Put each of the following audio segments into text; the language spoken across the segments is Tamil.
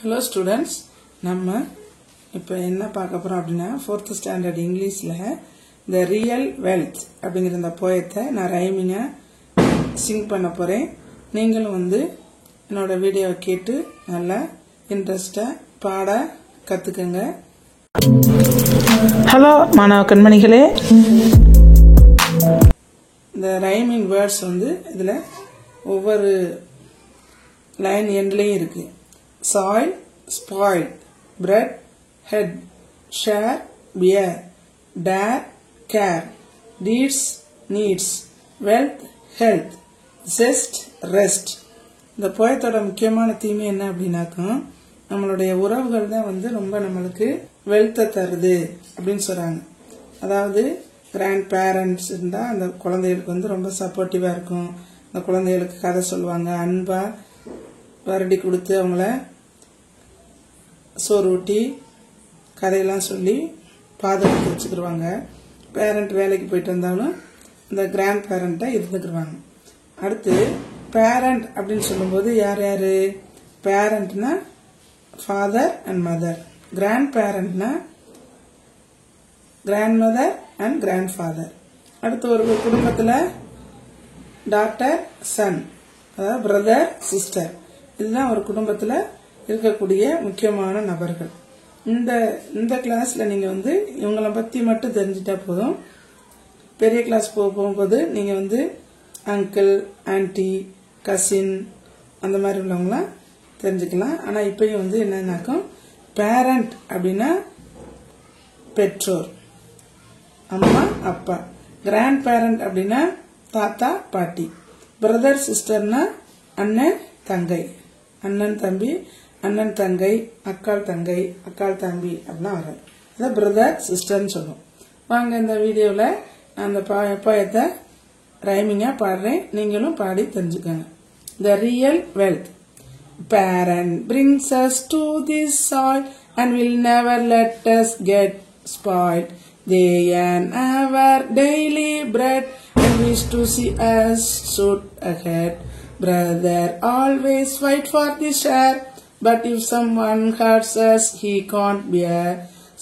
Hello students, நம்ம இப்போ என்ன பார்க்க போறோம் அப்படினா 4th standard இங்கிலீஷ்ல the real wealth அப்படிங்கற இந்த போயத்தை நான் ரைமிங்கா சிங் பண்ண போறேன். நீங்களும் வந்து என்னோட வீடியோவை கேட்டு நல்லா இன்ட்ரஸ்டா பாட கத்துக்கங்க. ஹலோ மாணவ கண்மணிகளே, இந்த ரைமிங் வேர்ட்ஸ் வந்து இதுல ஒவ்வொரு லைன் எண்ட்லயும் இருக்கு. soil, spoil, bread, head, share, beer, dare, care, deeds, needs, wealth, health, zest, rest. இந்த போயத்தோட முக்கியமான தீமை என்ன அப்படின்னாக்கா, நம்மளுடைய உறவுகள் தான் வந்து ரொம்ப நம்மளுக்கு வெல்த்தை தருது அப்படின்னு சொல்றாங்க. அதாவது கிராண்ட் பேரண்ட்ஸ் இருந்தா அந்த குழந்தைகளுக்கு வந்து ரொம்ப சப்போர்ட்டிவா இருக்கும். அந்த குழந்தைகளுக்கு கதை சொல்லுவாங்க, அன்பா வருடி கொடுத்து அவங்கள சோறு ஊட்டி கதையெல்லாம் சொல்லி பாதுகாத்து வச்சுக்கிடுவாங்க. பேரண்ட் வேலைக்கு போயிட்டு வந்தாலும் இந்த கிராண்ட் பேரண்ட்டை இருந்துக்கிடுவாங்க. அடுத்து பேரண்ட் அப்படின்னு சொல்லும்போது யார் யாரு? பேரண்ட்னா ஃபாதர் அண்ட் மதர், கிராண்ட் பேரண்ட்னா grandmother and grandfather. அடுத்து ஒரு குடும்பத்தில் டாட்டர் சன், அதாவது பிரதர் சிஸ்டர், இதுதான் ஒரு குடும்பத்தில் இருக்கக்கூடிய முக்கியமான நபர்கள். இந்த கிளாஸ்ல நீங்க வந்து இவங்களை பத்தி மட்டும் தெரிஞ்சிட்டா போதும். பெரிய கிளாஸ் போகும்போது நீங்க வந்து அங்கிள், ஆன்டி, கசின் அந்த மாதிரி உள்ளவங்களாம் தெரிஞ்சுக்கலாம். ஆனா இப்பயும் வந்து என்னன்னாக்கும், பேரண்ட் அப்படின்னா பெற்றோர், அம்மா அப்பா. கிராண்ட் பேரண்ட் அப்படின்னா தாத்தா பாட்டி. பிரதர் சிஸ்டர்னா அண்ணன் தங்கை, அண்ணன் தம்பி, அண்ணன் தங்கை, அக்காள் தங்கை, அக்காள் தம்பி அப்படிலாம் வராது. அதான் பிரதர் சிஸ்டர்னு சொல்லுவோம். வாங்க இந்த வீடியோவில் நான் அந்த போயத்தை ரைமிங்கா பாடுறேன், நீங்களும் பாடி தெரிஞ்சுக்கோங்க. The real wealth. Parent brings us to this soil and will never let us get spoiled. They earn our daily bread and wish to see us shoot ahead. Brother always fight for the share, but if someone hurts us, he can't bear.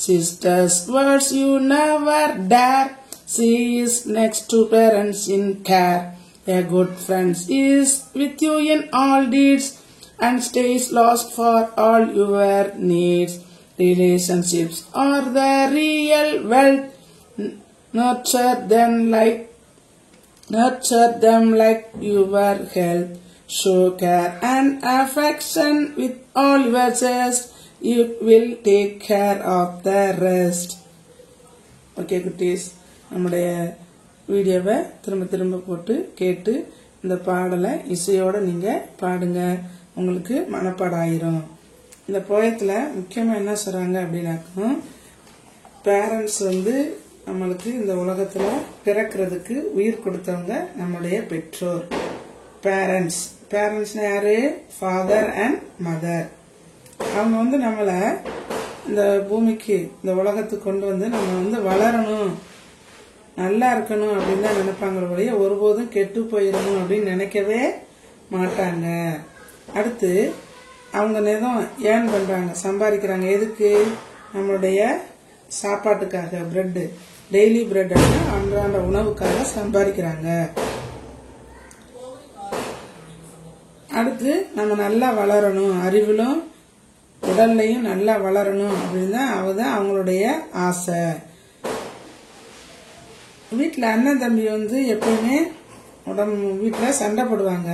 Sister's words you never dare. She is next to parents in care. A good friend is with you in all deeds and stays lost for all your needs. Relationships are the real wealth. Nurture them like your health. Show care and affection with all your chest. You will take care of the rest. Okay குட்டீஸ், நம்முடைய வீடியோவை திரும்ப போட்டு கேட்டு இந்த பாடலை இசையோட நீங்க பாடுங்க, உங்களுக்கு மனப்பாடம் ஆயிரும். இந்த போயத்துல முக்கியமா என்ன சொல்றாங்க அப்படின்னாக்கும், பேரண்ட்ஸ் வந்து நம்மளுக்கு இந்த உலகத்துல பிறக்கிறதுக்கு உயிர் கொடுத்தவங்க நம்முடைய பெற்றோர். பேரண்ட்ஸ்னா யாரு? Father and mother. அவங்க வந்து நம்மள இந்த பூமிக்கு, இந்த உலகத்துக்கு கொண்டு வந்து நம்ம வந்து வளரணும், நல்லா இருக்கணும் அப்படின்னு தான் நினைப்பாங்க ஒழிய ஒருபோதும் கெட்டு போயிடணும் அப்படின்னு நினைக்கவே மாட்டாங்க. அடுத்து அவங்க நேரம் ஏர்ன் பண்றாங்க, சம்பாதிக்கிறாங்க. எதுக்கு? நம்மளுடைய சாப்பாட்டுக்காக, பிரெட், டெய்லி பிரெட் அன்றாட உணவுக்காக சம்பாதிக்கிறாங்க. அடுத்து நம்ம நல்லா வளரணும், அறிவிலும் உடல்லையும் நல்லா வளரணும் அப்படின்னு தான் அவங்களுடைய ஆசை. வீட்டுல அண்ணன் தம்பி வந்து எப்பவுமே வீட்டுல சண்டை போடுவாங்க.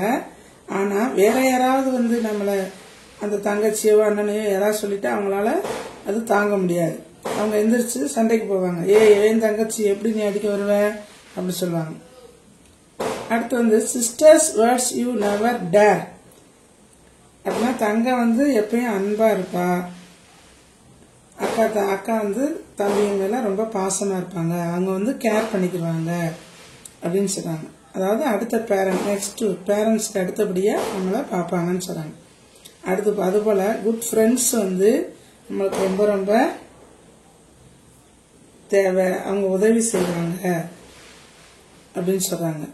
ஆனா வேற யாராவது வந்து நம்மள அந்த தங்கச்சியோ அண்ணனையோ யாராவது சொல்லிட்டு அவங்களால அது தாங்க முடியாது. அவங்க எந்திரிச்சு சண்டைக்கு போவாங்க. என் தங்கச்சி எப்படி நீ அடிக்க வருவ அப்படி சொல்லுவாங்க. அடுத்து வந்து sisters words you never dare அப்படின்னா, தங்க வந்து எப்பயும் அன்பா இருப்பா, அக்கா வந்து தம்பிங்க மேல ரொம்ப பாசமா இருப்பாங்க, அவங்க வந்து கேர் பண்ணிக்குவாங்க அப்படின்னு சொல்றாங்க. அதாவது அடுத்த பேரண்ட், நெக்ஸ்ட் பேரண்ட்ஸ்க்கு அடுத்தபடியா நம்மள பாப்பாங்கன்னு சொல்றாங்க. அடுத்து அதுபோல குட் ஃப்ரெண்ட்ஸ் வந்து நம்மளுக்கு ரொம்ப ரொம்ப தேவை, அவங்க உதவி செய்வாங்க அப்படின்னு சொல்றாங்க.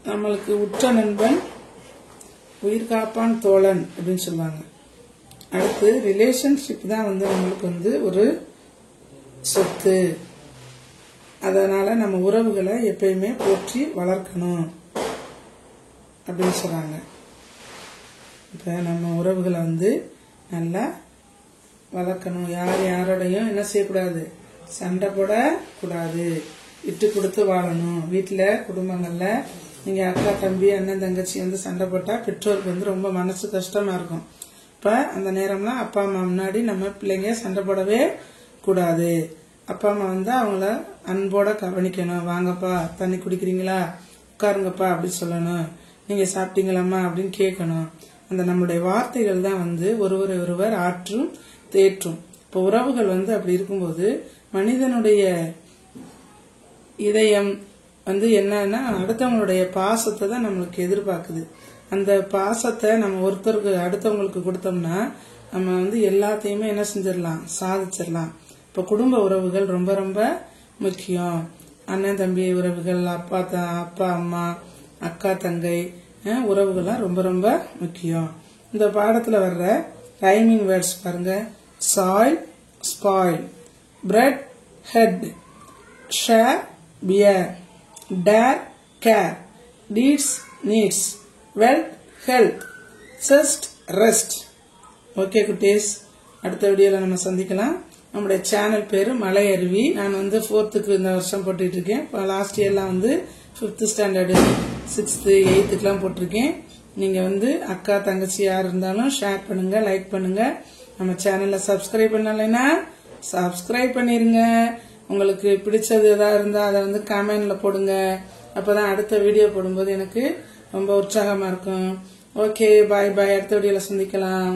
நம்மளுக்கு உற்ற நண்பன் உயிர் காப்பான் தோழன் அப்படின்னு சொல்லுவாங்க. அடுத்து ரிலேஷன்ஷிப் தான் நம்மளுக்கு ஒரு சொத்து. அதனால நம்ம உறவுகளை எப்பயுமே போற்றி வளர்க்கணும் அப்படின்னு சொல்றாங்க. இப்ப நம்ம உறவுகளை நல்லா வளர்க்கணும். யார் யாரோடையும் என்ன செய்யக்கூடாது, சண்டை போடக்கூடாது, விட்டு கொடுத்து வாழணும். வீட்டுல குடும்பங்கள்ல நீங்க அக்கா தம்பி அண்ணன் தங்கச்சி சண்டை போட்டா பெற்றோருக்கு ரொம்ப மனசு கஷ்டமா இருக்கும். இப்ப அந்த நேரம்லாம் அப்பா அம்மா முன்னாடி நம்ம பிள்ளைங்க சண்டை போடவே கூடாது. அப்பா அம்மா அவங்கள அன்போட கவனிக்கணும். வாங்கப்பா தண்ணி குடிக்கிறீங்களா, உட்காருங்கப்பா அப்படின்னு சொல்லணும். நீங்க சாப்பிட்டீங்களாமா அப்படின்னு கேட்கணும். அந்த நம்மளுடைய வார்த்தைகள் தான் ஒருவரை ஒருவர் ஆற்றும் தேற்றும். இப்ப உறவுகள் அப்படி இருக்கும்போது மனிதனுடைய இதயம் என்னன்னா அடுத்தவங்களுடைய பாசத்தை தான் நம்மளுக்கு எதிர்பார்க்குது. அந்த பாசத்தை நம்ம ஒருத்தருக்கு அடுத்தவங்களுக்கு கொடுத்தோம்னா நம்ம எல்லாத்தையுமே என்ன செஞ்சிடலாம், சாதிச்சிடலாம். இப்ப குடும்ப உறவுகள் ரொம்ப ரொம்ப முக்கியம். அண்ணன் தம்பி உறவுகள், அப்பா அம்மா, அக்கா தங்கை உறவுகள்லாம் ரொம்ப ரொம்ப முக்கியம். இந்த பாடத்துல வர்ற ரைமிங் வேர்ட்ஸ் பாருங்க. Soil, spoil, bread, head, share, bear, dare, care, deeds, needs, wealth, health, chest, rest. Okay குட்டீஸ், அடுத்த வீடியோல நம்ம சந்திக்கலாம். நம்முடைய சேனல் பேரு மலை அருவி. நான் 4th இந்த வருஷம் போட்டுட்டு இருக்கேன். Last இயர்லாம் 5th standard 6th 8th போட்டிருக்கேன். நீங்க அக்கா தங்கச்சி யார் இருந்தாலும் ஷேர் பண்ணுங்க, லைக் பண்ணுங்க. நம்ம சேனல்ல சப்ஸ்கிரைப் பண்ணலைன்னா சப்ஸ்கிரைப் பண்ணிருங்க. உங்களுக்கு பிடிச்சது ஏதாவது இருந்தா அதை கமெண்ட்ல போடுங்க. அப்பதான் அடுத்த வீடியோ போடும்போது எனக்கு ரொம்ப உற்சாகமா இருக்கும். ஓகே, பாய் பாய். அடுத்த வீடியோல சந்திக்கலாம்.